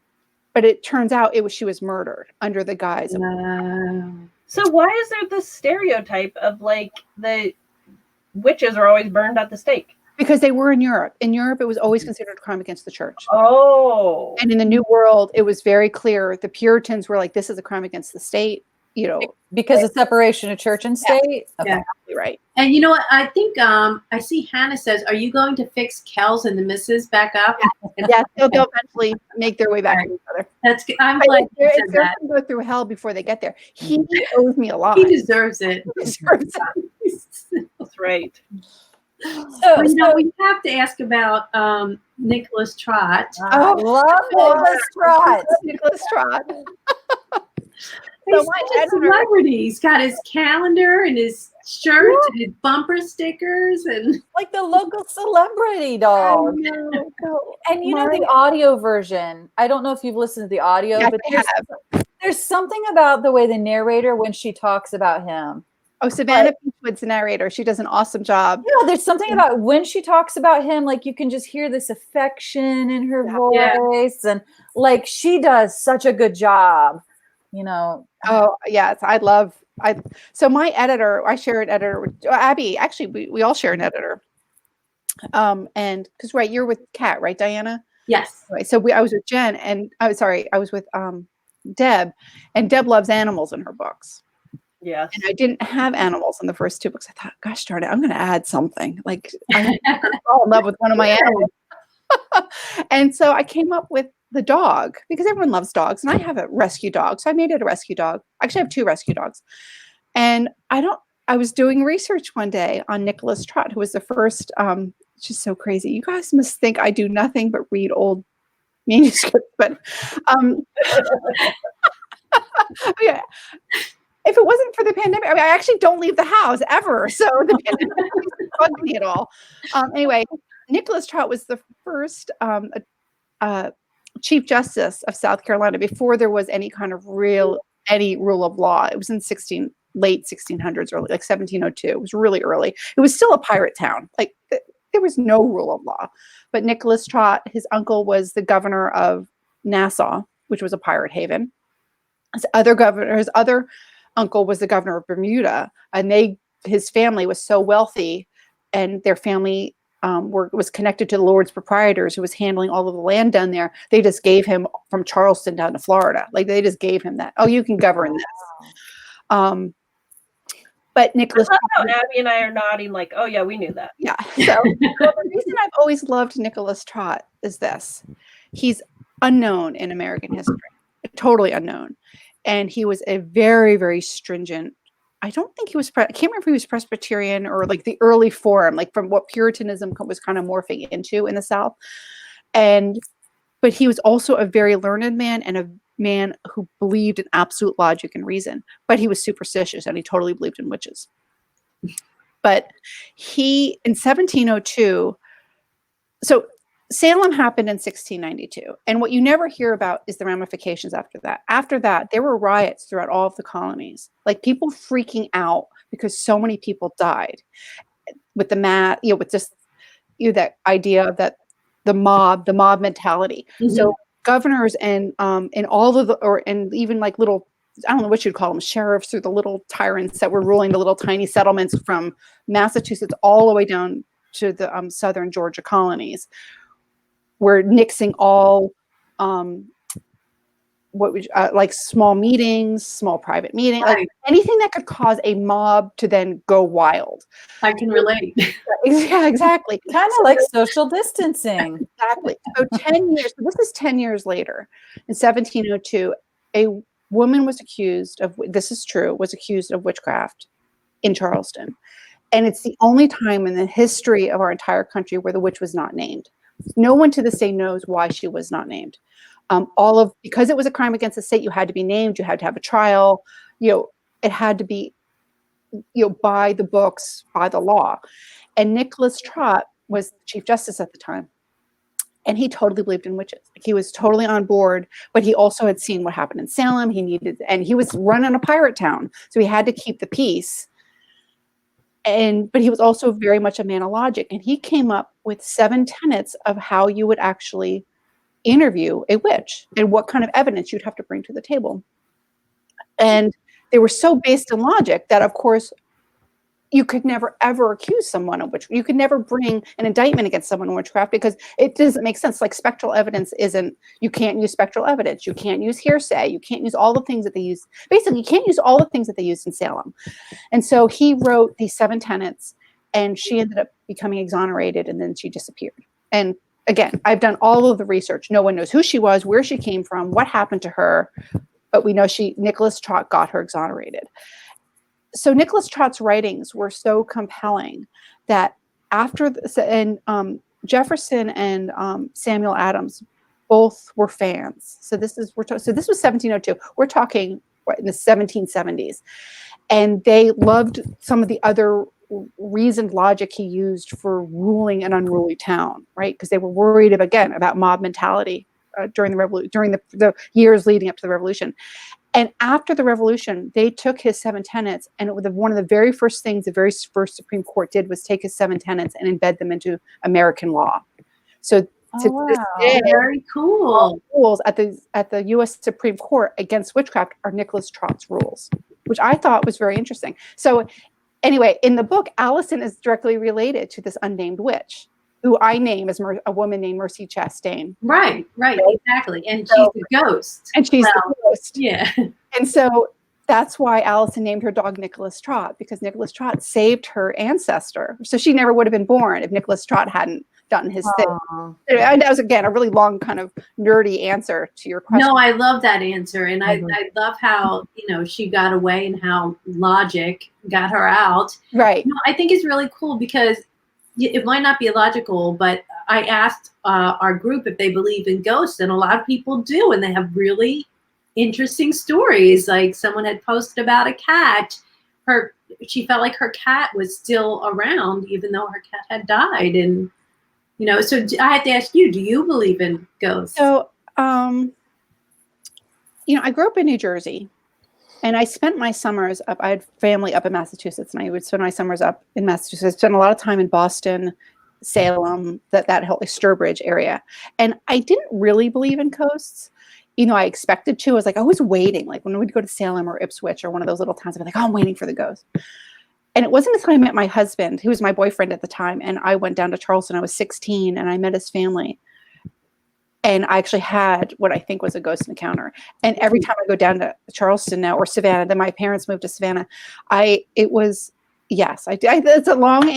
But it turns out she was murdered under the guise of. So why is there this stereotype of like the witches are always burned at the stake? Because they were in Europe. In Europe, it was always considered a crime against the church. Oh. And in the New World, it was very clear. The Puritans were like, this is a crime against the state, Because of separation of church and state? Yeah. Okay. Exactly right. And you know what? I think I see Hannah says, are you going to fix Kells and the Misses back up? Yeah, they'll eventually make their way back to each other. I'm glad you said they're that. going to go through hell before they get there. He owes me a lot. He deserves it. He deserves it. That's right. So we have to ask about Nicholas Trott. I love Nicholas Trott. Nicholas Trott. He's such a celebrity. He's got his calendar and his shirts and his bumper stickers and like the local celebrity dog. And the audio version. I don't know if you've listened to the audio, but there's something about the way the narrator, when she talks about him. Oh, Savannah Beachwood's the narrator. She does an awesome job. There's something about when she talks about him, like you can just hear this affection in her voice, and like she does such a good job. Oh yes, so my editor, I share an editor with Abbie. Actually, we all share an editor. And because you're with Kat, right, Diana? yes. Right. So I was with Jen, and I was with Deb, and Deb loves animals in her books. Yes. And I didn't have animals in the first two books. I thought, gosh darn it, I'm going to add something. Like I fall in love with one of my animals. And so I came up with the dog because everyone loves dogs, and I have a rescue dog. So I made it a rescue dog. Actually, I have two rescue dogs. And I was doing research one day on Nicholas Trott, who was the first, it's just so crazy. You guys must think I do nothing but read old manuscripts, but yeah. If it wasn't for the pandemic, I actually don't leave the house ever. So the pandemic doesn't bug me at all. Anyway, Nicholas Trott was the first Chief Justice of South Carolina before there was any kind of any rule of law. It was in late 1600s, early, like 1702. It was really early. It was still a pirate town. Like there was no rule of law. But Nicholas Trott, his uncle was the governor of Nassau, which was a pirate haven. His other uncle was the governor of Bermuda, and his family was so wealthy, and their family was connected to the Lord's proprietors who was handling all of the land down there. They just gave him from Charleston down to Florida. Like they just gave him that. Oh, you can govern this. But Nicholas, Abbie and I are nodding like, oh yeah, we knew that. Yeah. So the reason I've always loved Nicholas Trott is this: he's unknown in American history. totally unknown. And he was a very, very stringent. I don't think he was, I can't remember if he was Presbyterian or like the early form, like from what Puritanism was kind of morphing into in the South. But he was also a very learned man and a man who believed in absolute logic and reason, but he was superstitious and he totally believed in witches. But he, in 1702, so Salem happened in 1692. And what you never hear about is the ramifications after that. After that, there were riots throughout all of the colonies, like people freaking out because so many people died with with just, that idea that the mob mentality. Mm-hmm. So governors and all of and even like little, I don't know what you'd call them, sheriffs or the little tyrants that were ruling the little tiny settlements from Massachusetts all the way down to the southern Georgia colonies, were nixing all like small meetings, small private meetings, right. Like anything that could cause a mob to then go wild. I can relate. Yeah, exactly. Kind of like social distancing. Exactly. So 10 years, so this is 10 years later, in 1702, a woman was accused of, this is true, was accused of witchcraft in Charleston. And it's the only time in the history of our entire country where the witch was not named. No one to this day knows why she was not named. Because it was a crime against the state, you had to be named, you had to have a trial, it had to be, by the books, by the law. And Nicholas Trott was Chief Justice at the time. And he totally believed in witches. He was totally on board, but he also had seen what happened in Salem. And he was running a pirate town. So he had to keep the peace. But he was also very much a man of logic. And he came up with 7 tenets of how you would actually interview a witch and what kind of evidence you'd have to bring to the table. And they were so based in logic that, of course, you could never, ever accuse someone of witchcraft. You could never bring an indictment against someone in witchcraft because it doesn't make sense. Like spectral evidence you can't use spectral evidence. You can't use hearsay. You can't use all the things that they use. Basically, you can't use all the things that they used in Salem. And so he wrote these 7 tenets, and she ended up becoming exonerated, and then she disappeared. And again, I've done all of the research. No one knows who she was, where she came from, what happened to her, but we know Nicholas Trott got her exonerated. So Nicholas Trott's writings were so compelling that Jefferson and Samuel Adams both were fans. So this was 1702. We're talking in the 1770s, and they loved some of the other reasoned logic he used for ruling an unruly town, right? Because they were worried about mob mentality during the years leading up to the Revolution. And after the Revolution, they took his 7 tenets, and one of the very first things the very first Supreme Court did was take his 7 tenets and embed them into American law. So this day, very cool. Rules at the U.S. Supreme Court against witchcraft are Nicholas Trott's rules, which I thought was very interesting. So anyway, in the book, Allison is directly related to this unnamed witch, who I name as a woman named Mercy Chastain. Right, exactly. And she's the ghost. And she's the ghost. Yeah. And so that's why Allison named her dog Nicholas Trott, because Nicholas Trott saved her ancestor. So she never would have been born if Nicholas Trott hadn't done his thing. And that was, again, a really long kind of nerdy answer to your question. No, I love that answer. And I love how, she got away and how logic got her out. Right. I think it's really cool because it might not be illogical, but I asked our group if they believe in ghosts, and a lot of people do, and they have really interesting stories. Like someone had posted about a cat. She felt like her cat was still around, even though her cat had died. And, so I had to ask you, do you believe in ghosts? So, I grew up in New Jersey. And I spent my summers up, I had family up in Massachusetts, and I would spend my summers up in Massachusetts. I spent a lot of time in Boston, Salem, that whole Sturbridge area. And I didn't really believe in ghosts. I expected to. I was like, I was waiting. Like when we'd go to Salem or Ipswich or one of those little towns, I'd be like, I'm waiting for the ghost. And it wasn't until I met my husband, who was my boyfriend at the time, and I went down to Charleston. I was 16, and I met his family. And I actually had what I think was a ghost encounter. And every time I go down to Charleston now, or Savannah, then my parents moved to Savannah. It's a long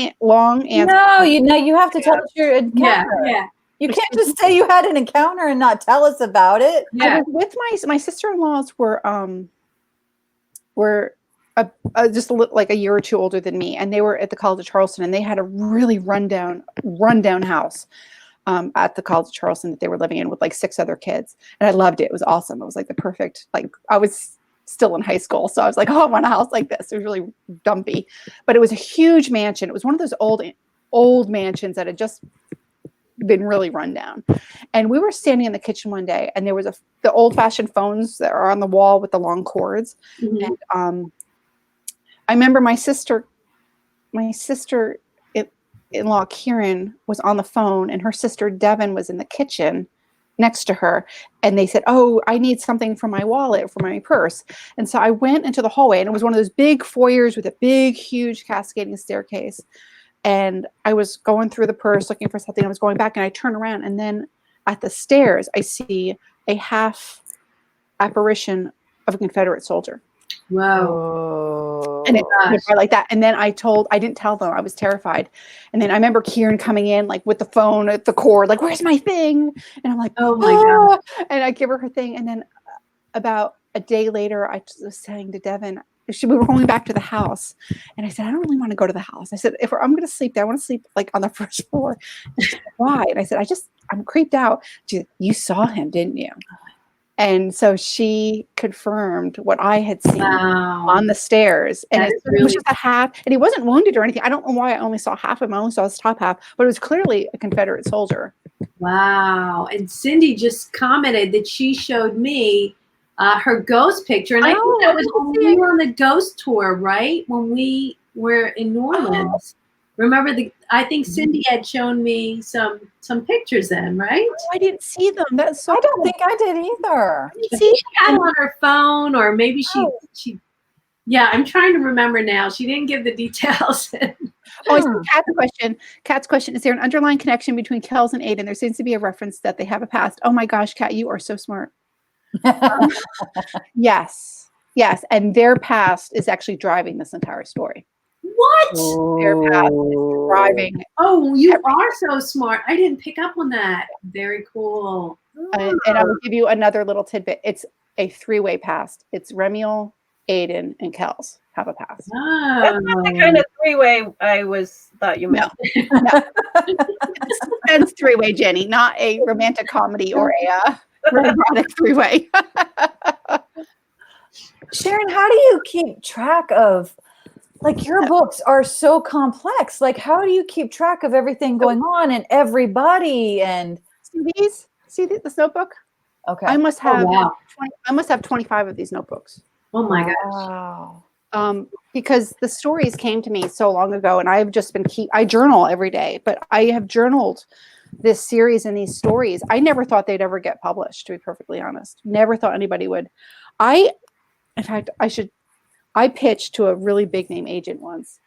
answer. No, you have to tell us your encounter. Yeah. You can't just say you had an encounter and not tell us about it. I was with my sister-in-laws were just like a year or two older than me, and they were at the College of Charleston, and they had a really rundown house at the College of Charleston that they were living in with like 6 other kids, and I loved it. It was awesome. It was like the perfect, like I was still in high school, so I was like, oh, I want a house like this. It was really dumpy, but it was a huge mansion. It was one of those old mansions that had just been really run down. And we were standing in the kitchen one day, and there was the old-fashioned phones that are on the wall with the long cords. Mhm. And I remember my sister-in-law Kieran was on the phone, and her sister Devin was in the kitchen next to her, and they said, oh, I need something for my wallet, for my purse. And so I went into the hallway, and it was one of those big foyers with a big, huge cascading staircase. And I was going through the purse looking for something. I was going back, and I turn around, and then at the stairs, I see a half apparition of a Confederate soldier. Wow. Oh. And it went by like that. And then I didn't tell them. I was terrified. And then I remember Kieran coming in like with the phone at the cord, like, where's my thing? And I'm like, Oh my God. And I give her thing. And then about a day later, I was saying to Devin, we were going back to the house. And I said, I don't really want to go to the house. I said, I'm going to sleep there, I want to sleep like on the first floor. And she said, why? And I said, I'm creeped out. She said, you saw him, didn't you? And so she confirmed what I had seen on the stairs. And it was just a half, and he wasn't wounded or anything. I don't know why I only saw half of him. I only saw his top half, but it was clearly a Confederate soldier. Wow. And Cindy just commented that she showed me her ghost picture. And I think that was when we were on the ghost tour, right? When we were in New Orleans. Remember I think Cindy had shown me some pictures then, right? Oh, I didn't see them. That's so I don't think I did either. She had on her phone, or maybe she yeah, I'm trying to remember now. She didn't give the details. Oh, I see Kat's question. Is there an underlying connection between Kels and Aiden? There seems to be a reference that they have a past. Oh my gosh, Kat, you are so smart. Yes. And their past is actually driving this entire story. What? Their past is driving. Oh, you are so smart. I didn't pick up on that. Very cool. And I will give you another little tidbit. It's a 3-way past. It's Remiel, Aiden, and Kels have a past. Oh. That's not the kind of 3-way I thought you meant. No. It's a suspense 3-way, Jenny, not a romantic comedy or a romantic 3-way. Sharon, how do you keep track of, like, your books are so complex. Like, how do you keep track of everything going on and everybody? And see this notebook? Okay. I must have 20, I must have 25 of these notebooks. Oh my gosh. Wow. Because the stories came to me so long ago, and I've just been I journal every day, but I have journaled this series and these stories. I never thought they'd ever get published, to be perfectly honest. Never thought anybody would. In fact, I pitched to a really big name agent once,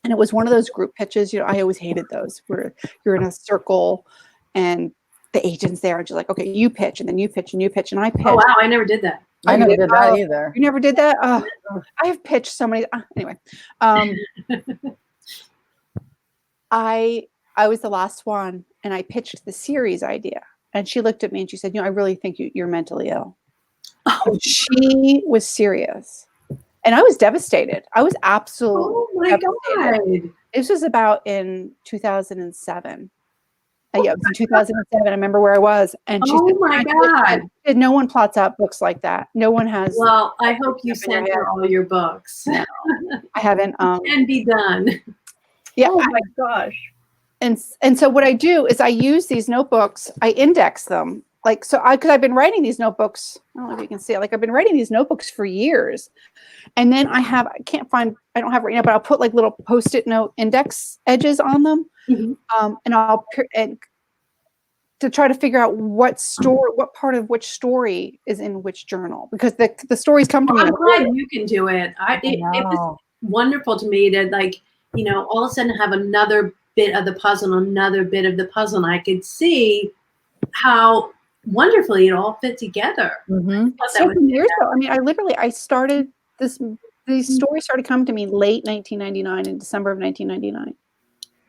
and it was one of those group pitches. You know, I always hated those where you're in a circle and the agent's there and you're like, okay, you pitch, and then you pitch and you pitch, and I pitch. Oh wow, I never did that. I never did that either. You never did that? Oh, I have pitched so many. Anyway, I was the last one, and I pitched the series idea, and she looked at me and she said, I really think you're mentally ill. Oh. She was serious, and I was devastated. I was absolutely devastated. God. This was about in 2007. Yeah, it was in 2007. I remember where I was, and she said, my God! No one plots out books like that. No one has. Well, I hope you sent her all your books. No, I haven't. Can be done. Yeah. Oh my gosh. And so what I do is I use these notebooks. I index them. Because I've been writing these notebooks. I don't know if you can see it. Like, I've been writing these notebooks for years. And then I don't have it right now, but I'll put like little Post-it note index edges on them. Mm-hmm. And to try to figure out what part of which story is in which journal, because the stories come to me. I'm glad you can do it. It was wonderful to me to, like, all of a sudden have another bit of the puzzle, and I could see how wonderfully it all fit together. Mm-hmm. Years ago. I mean, I started these stories started coming to me late 1999, in December of 1999.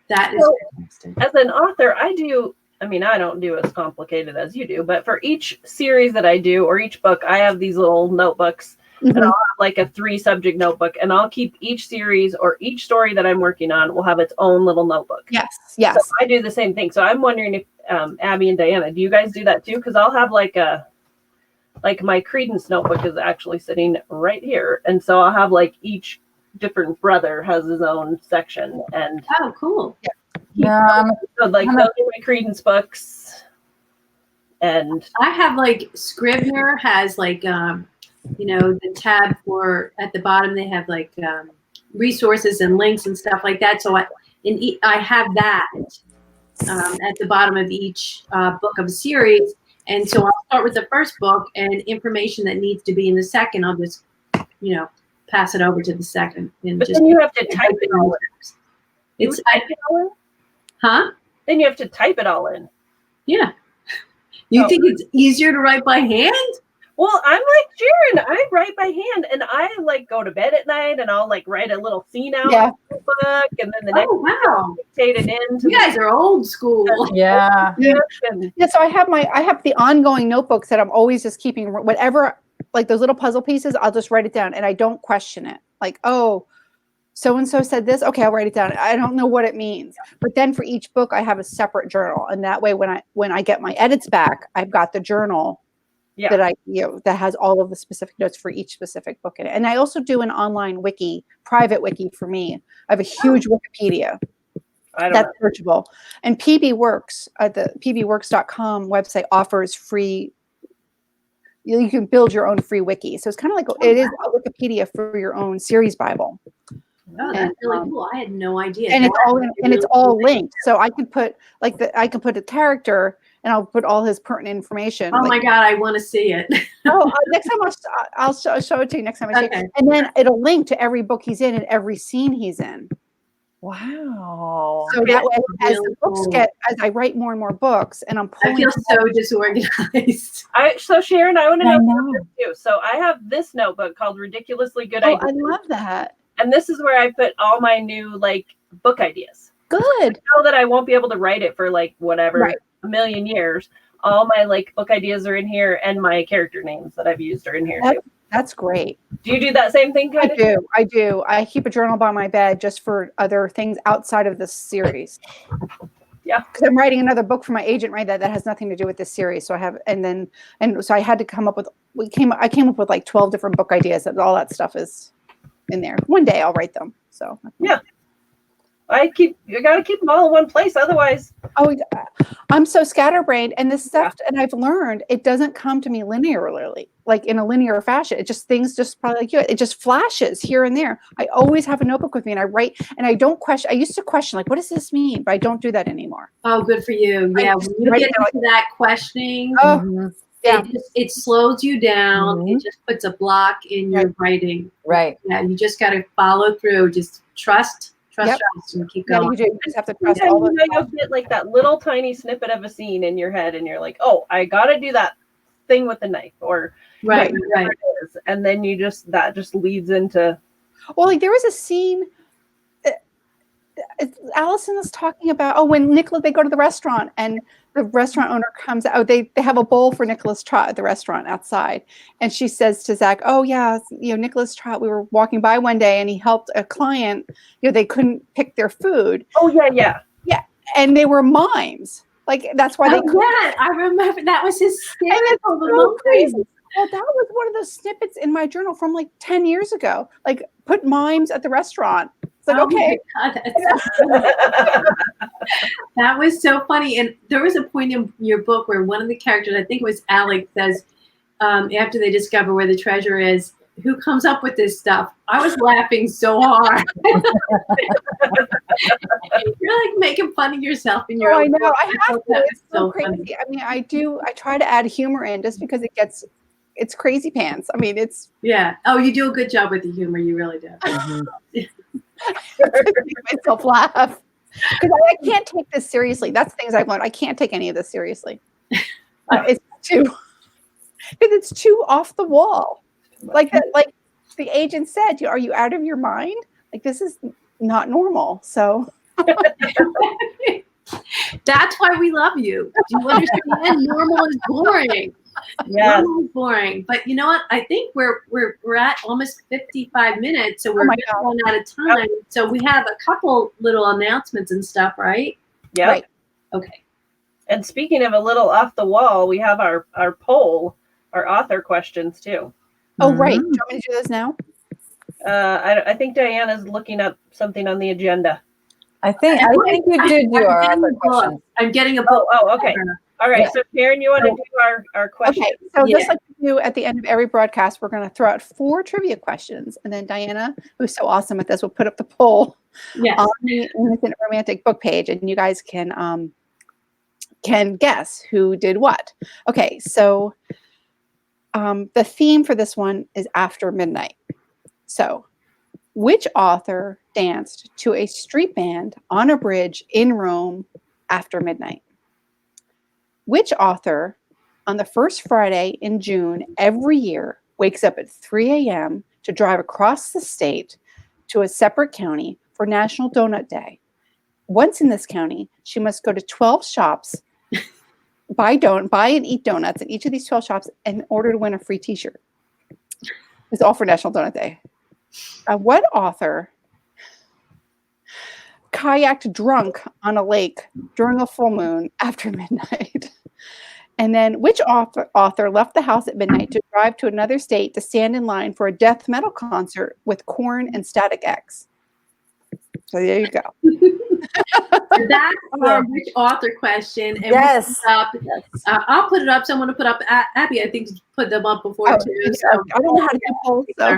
That is fantastic. As an author, I do I mean, I don't do as complicated as you do, but for each series that I do or each book, I have these little notebooks. And I'll have like a 3-subject notebook, and I'll keep each series or each story that I'm working on will have its own little notebook. Yes. So I do the same thing. So I'm wondering if Abbie and Diana, do you guys do that too? Because I'll have like my Credence notebook is actually sitting right here, and so I'll have like each different brother has his own section. And Oh, cool. so like those are my Credence books, and I have like Scrivener has like the tab for at the bottom they have like resources and links and stuff like that. So I have that at the bottom of each book of a series. And so I'll start with the first book, and information that needs to be in the second, I'll just, pass it over to the second. And but just then you have to type it all in. It's type it all in? Huh? Then you have to type it all in. Yeah. You think it's easier to write by hand? Well, I'm like Sharon. I write by hand, and I like go to bed at night, and I'll like write a little scene out in the book, and then the next dictate it in. You guys are old school. Yeah. So I have the ongoing notebooks that I'm always just keeping whatever, like those little puzzle pieces. I'll just write it down, and I don't question it. Like, oh, so and so said this. Okay, I'll write it down. I don't know what it means, but then for each book, I have a separate journal, and that way, when I get my edits back, I've got the journal. That that has all of the specific notes for each specific book in it. And I also do an online wiki, private wiki for me. I have a huge Wikipedia that's searchable. And PB Works, the pbworks.com website offers free, you can build your own free wiki. So it's kind of like, it is a Wikipedia for your own series Bible. Oh, that's really cool. I had no idea. And it's all linked. So I could put I can put a character, and I'll put all his pertinent information. Oh my God, I want to see it. Next time I'll show it to you next time I see it. And then it'll link to every book he's in and every scene he's in. Wow. So that way, as the books as I write more and more books, and I'm pulling. I feel so disorganized. So Sharon, I want to know too. So I have this notebook called Ridiculously Good Ideas. I love that. And this is where I put all my new book ideas. Good. I know that I won't be able to write it for whatever a million years. All my book ideas are in here, and my character names that I've used are in here too. That's great. Do you do that same thing? I do. I keep a journal by my bed just for other things outside of this series. Yeah, because I'm writing another book for my agent, right? That has nothing to do with this series. So I have, and so I had to come up with. I came up with 12 different book ideas, and all that stuff is in there. One day I'll write them. So yeah. You got to keep them all in one place. Otherwise. Oh, I'm so scatterbrained, and this stuff, and I've learned it doesn't come to me linearly, like in a linear fashion. Things just probably like you, it just flashes here and there. I always have a notebook with me, and I write, and I don't question. I used to question, what does this mean? But I don't do that anymore. Oh, good for you. Yeah. When you get into that questioning, it slows you down. Mm-hmm. It just puts a block in your writing. Right. Yeah. You just got to follow through. Just trust and keep going. Yeah, you do. You just have to trust all the time. You'll get that little tiny snippet of a scene in your head, and you're like, oh, I got to do that thing with the knife, or right. It is. And then that just leads into. Well, there was a scene. Allison was talking about when they go to the restaurant, and the restaurant owner comes out. They have a bowl for Nicholas Trott at the restaurant outside, and she says to Zach, "Oh yeah, Nicholas Trott. We were walking by one day, and he helped a client. They couldn't pick their food. Oh yeah, and they were mimes. That's why they. Yeah, I remember that was his. And it's so crazy. Well, that was one of those snippets in my journal from 10 years ago. Put mimes at the restaurant. It's okay. God, that was so funny. And there was a point in your book where one of the characters, I think it was Alex, says, after they discover where the treasure is, who comes up with this stuff? I was laughing so hard. You're making fun of yourself in your own I know. book. I have to. It's so crazy. Funny. I mean, I try to add humor in just because it's crazy pants. I mean, it's. Yeah. Oh, you do a good job with the humor. You really do. Make myself laugh. Because I can't take this seriously. That's things I've learned. I can't take any of this seriously. It's too off the wall. Like the agent said, are you out of your mind? This is not normal. So That's why we love you. Do you understand? Normal is boring. Yes. Normal is boring. But you know what? I think we're at almost 55 minutes, so we're my going out of time. So we have a couple little announcements and stuff, right? Yep. Right. Okay. And speaking of a little off the wall, we have our poll, our author questions too. Oh, right. Do you want me to do those now? I think Diana's looking up something on the agenda. I think you did do our author questions. I'm getting a book. Oh, okay. All right. Yeah. So Sharon, you want to do our question? Okay, so Yeah. just like we do at the end of every broadcast, we're going to throw out 4 trivia questions, and then Diana, who's so awesome at this, will put up the poll Yes. on the Innocent Romantic book page, and you guys can guess who did what. Okay, so the theme for this one is after midnight. So, which author danced to a street band on a bridge in Rome after midnight? Which author on the first Friday in June every year wakes up at 3 a.m. to drive across the state to a separate county for National Donut Day? Once in this county, she must go to 12 shops, buy and eat donuts at each of these 12 shops in order to win a free t-shirt. It's all for National Donut Day. What author kayaked drunk on a lake during a full moon after midnight? And then which author left the house at midnight to drive to another state to stand in line for a death metal concert with Korn and Static X? So there you go. That's our which author question. And Yes. I'll put it up. Someone to put up. Abby, I think, put them up before too. So I don't know how to do polls. So.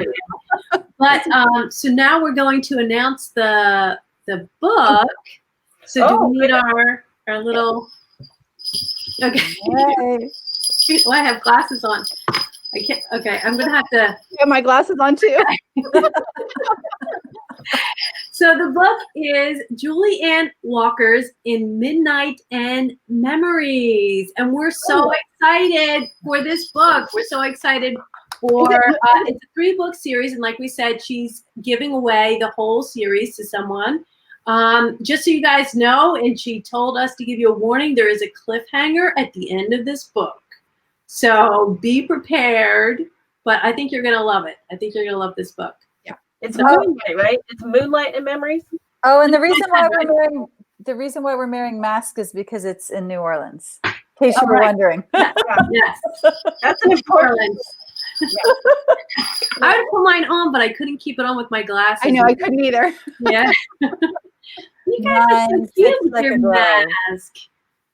But so now we're going to announce the book. So do we need our little? Okay. Yay. Well, I have glasses on. I can't. Okay, I'm gonna have to. I have my glasses on too. So the book is Julie Ann Walker's In Midnight and Memories, and we're so excited for this book. We're so excited for it's a 3-book series, and like we said, she's giving away the whole series to someone. Just so you guys know, and she told us to give you a warning, there is a cliffhanger at the end of this book. So be prepared, but I think you're going to love it. I think you're going to love this book. Yeah. It's Moonlight, right? It's Moonlight and Memories. Oh, and the reason why we're marrying Mask is because it's in New Orleans. In case you were wondering. Yes. That's an important. I would put mine on, but I couldn't keep it on with my glasses. I know, I couldn't either. Yeah. You guys are so cute with like your a glove. mask.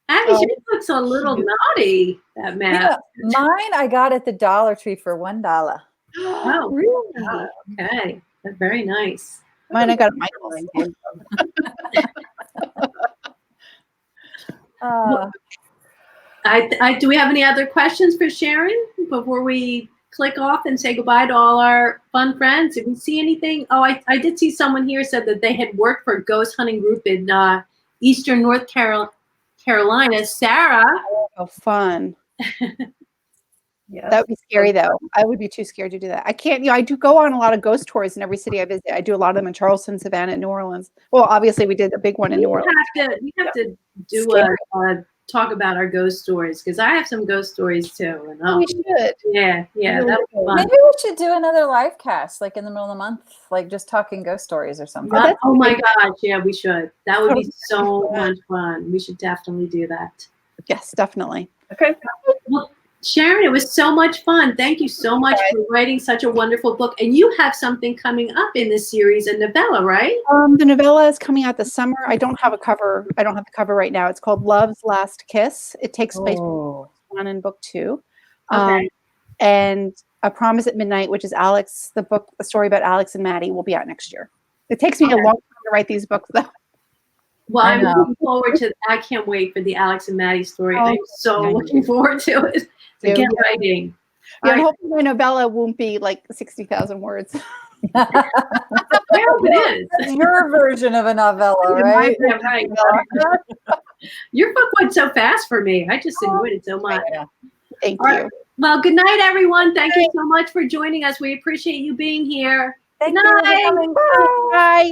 Abby, yours looks a little naughty, that mask. Yeah, mine I got at the Dollar Tree for $1. Oh, Really? okay. That's very nice. Mine I got at Michael's. Do we have any other questions for Sharon before we click off and say goodbye to all our fun friends? Did we see anything? Oh, I did see someone here said that they had worked for a ghost hunting group in Eastern North Carolina. Sarah. Oh, fun. Yeah. That would be scary though. I would be too scared to do that. I can't, I do go on a lot of ghost tours in every city I visit. I do a lot of them in Charleston, Savannah, and New Orleans. Well, obviously we did a big one in New Orleans. We have to do talk about our ghost stories, because I have some ghost stories too. And We should. yeah, that would be fun. Maybe we should do another live cast, like in the middle of the month, like just talking ghost stories or something. Oh my gosh, yeah, we should. That would be so much fun. We should definitely do that. Yes, definitely. Okay. Well, Sharon, it was so much fun. Thank you so much for writing such a wonderful book. And you have something coming up in this series, a novella, right? The novella is coming out this summer. I don't have a cover. I don't have the cover right now. It's called Love's Last Kiss. It takes place in book 2. Okay. And A Promise at Midnight, which is Alex, the story about Alex and Maddie, will be out next year. It takes me a long time to write these books though. Well, I'm looking forward to, I can't wait for the Alex and Maddie story. I'm so looking forward to it. So get writing. Yeah, I'm hoping my novella won't be like 60,000 words. I hope it is. That's your version of a novella, right? Yeah, right. Your book went so fast for me. I just enjoyed it so much. Thank All you. right. Well, good night, everyone. Thank you so much for joining us. We appreciate you being here. Thank Good you for night. coming. Bye.